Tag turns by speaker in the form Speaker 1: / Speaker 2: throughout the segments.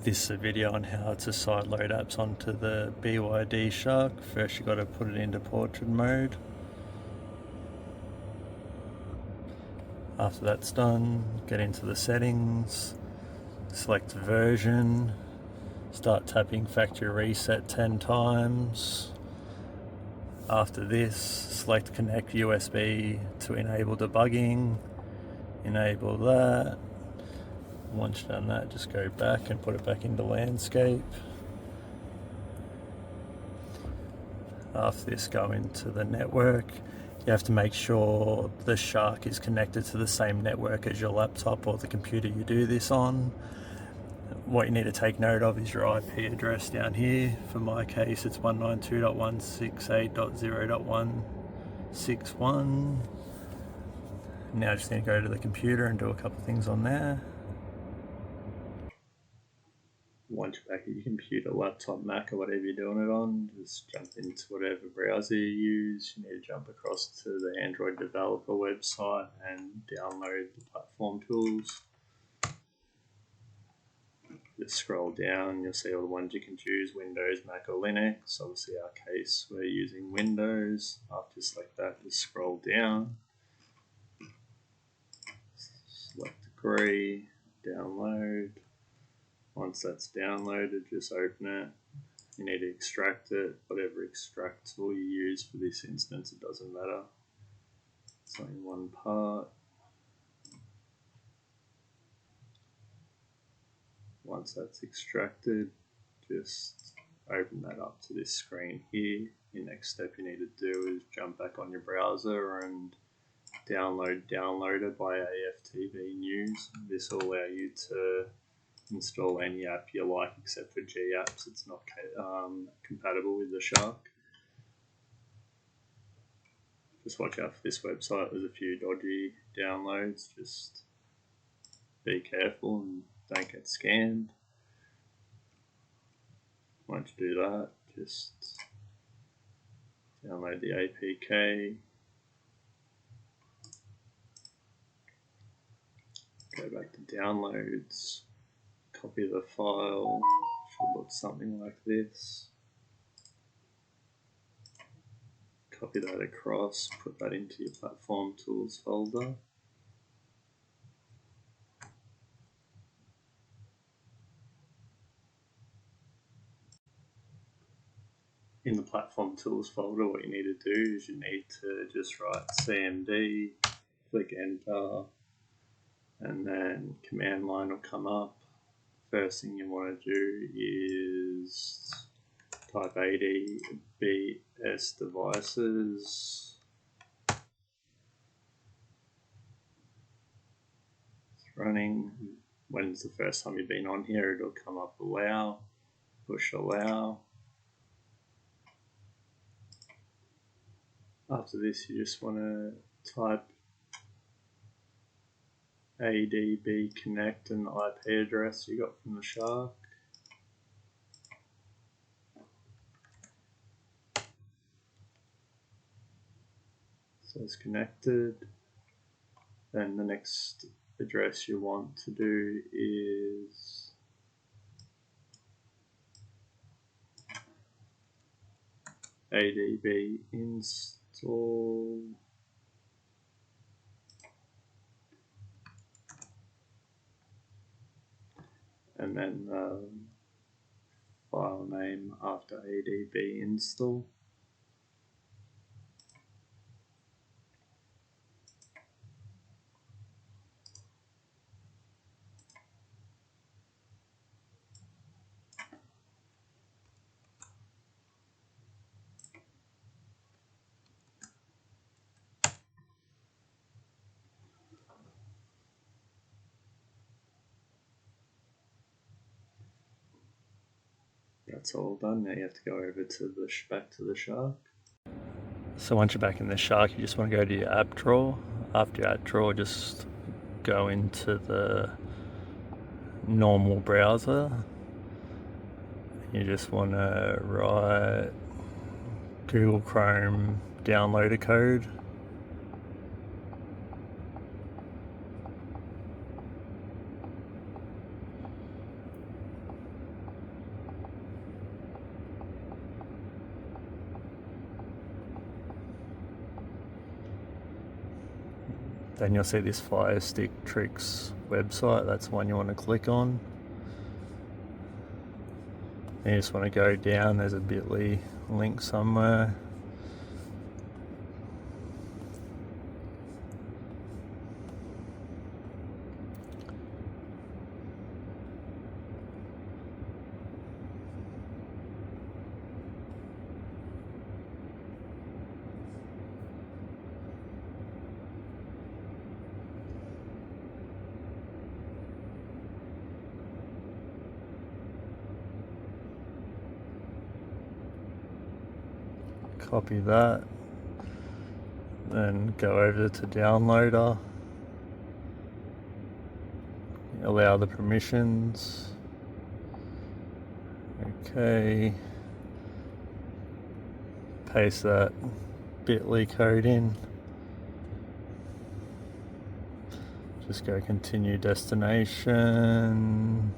Speaker 1: This is a video on how to sideload apps onto the BYD Shark. First you got to put it into portrait mode. After that's done, get into the settings, select version, start tapping factory reset 10 times. After this, select connect USB to enable debugging, enable that. Once you've done that, just go back and put it back into landscape. After this, go into the network. You have to make sure the Shark is connected to the same network as your laptop or the computer you do this on. What you need to take note of is your IP address down here. For my case, it's 192.168.0.161. Now I just need to go to the computer and do a couple things on there. Once you're back at your computer, laptop, Mac, or whatever you're doing it on, just jump into whatever browser you use. You need to jump across to the Android developer website and download the platform tools. Just scroll down, you'll see all the ones you can choose: Windows, Mac, or Linux. Obviously our case, we're using Windows. After you select that, just scroll down, select agree, download. Once that's downloaded, just open it. You need to extract it. Whatever extract tool you use for this instance, it doesn't matter. It's only one part. Once that's extracted, just open that up to this screen here. Your next step you need to do is jump back on your browser and download Downloader by AFTV News. This will allow you to install any app you like except for G apps. It's not compatible with the Shark. Just watch out for this website. There's a few dodgy downloads. Just be careful and don't get scammed. Once you do that, just download the APK. Go back to downloads. Copy the file, should look something like this. Copy that across, put that into your platform tools folder. In the platform tools folder, what you need to do is you need to just write CMD, click enter, and then command line will come up. First thing you want to do is type ADBS devices. It's running. When it's the first time you've been on here, it'll come up allow, push allow. After this, you just want to type ADB connect and the IP address you got from the Shark. So it's connected. Then the next address you want to do is ADB install. And then file name after ADB install. That's all done. Now you have to go over to back to the Shark. So once you're back in the Shark, you just want to go to your app drawer. After your app drawer, just go into the normal browser. You just want to write Google Chrome downloader code. then you'll see this Fire Stick Tricks website. That's the one you want to click on. And you just want to go down, there's a bit.ly link somewhere. Copy that, then go over to downloader, allow the permissions, okay, paste that bit.ly code in, just go continue destination.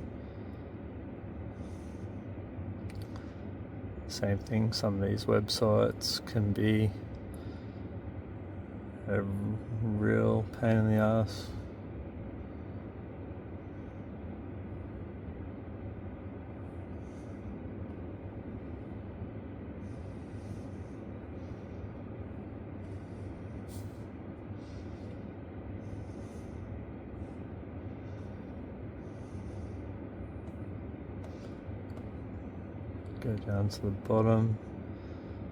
Speaker 1: Same thing, some of these websites can be a real pain in the ass. Go down to the bottom,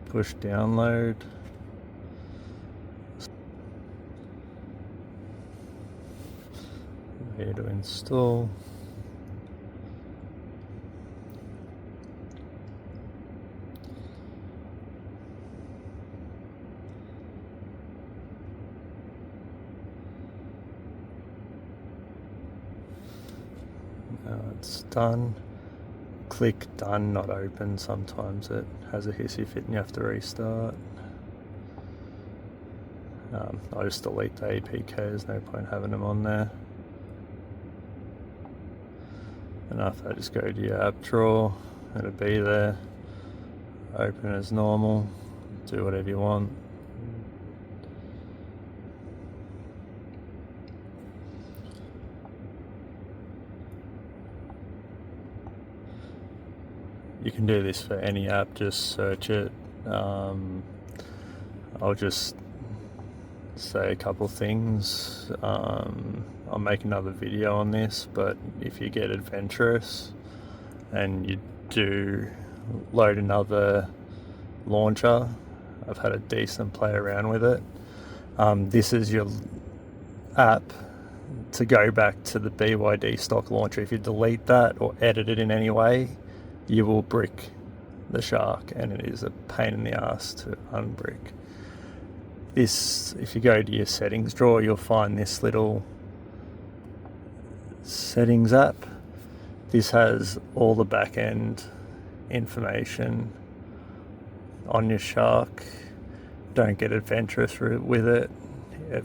Speaker 1: push download. Here to install. Now it's done. Click done, not open. Sometimes it has a hissy fit and you have to restart. I just delete the APK, there's no point having them on there. And after that, just go to your app drawer, it'll be there. Open as normal, do whatever you want. You can do this for any app, just search it. I'll just say a couple things. I'll make another video on this, but if you get adventurous and you do load another launcher, I've had a decent play around with it. This is your app to go back to the BYD stock launcher. If you delete that or edit it in any way, you will brick the Shark, and it is a pain in the ass to unbrick. This, if you go to your settings drawer, you'll find this little settings app. This has all the back end information on your Shark. Don't get adventurous with it.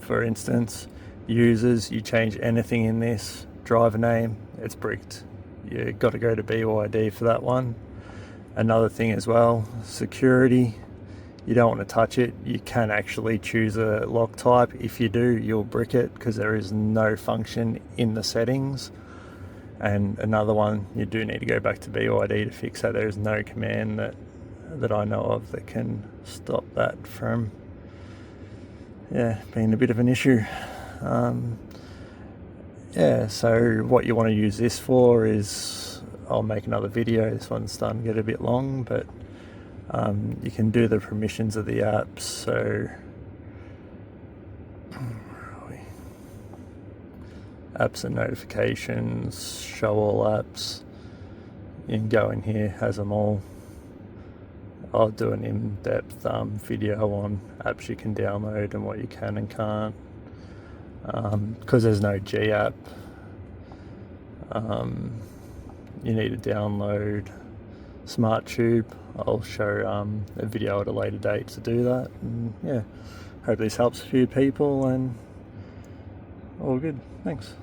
Speaker 1: For instance, users, you change anything in this, driver name, it's bricked. You've got to go to BYD for that one. Another thing as well, security, you don't want to touch it. You can actually choose a lock type. If you do, you'll brick it because there is no function in the settings. And another one, you do need to go back to BYD to fix that. There is no command that I know of that can stop that from being a bit of an issue. So what you want to use this for is, I'll make another video. This one's starting to get a bit long, but you can do the permissions of the apps. So apps and notifications, show all apps. You can go in here, has them all. I'll do an in-depth video on apps you can download and what you can and can't. Because there's no G app, you need to download SmartTube. I'll show a video at a later date to do that. And hope this helps a few people, and all good. Thanks.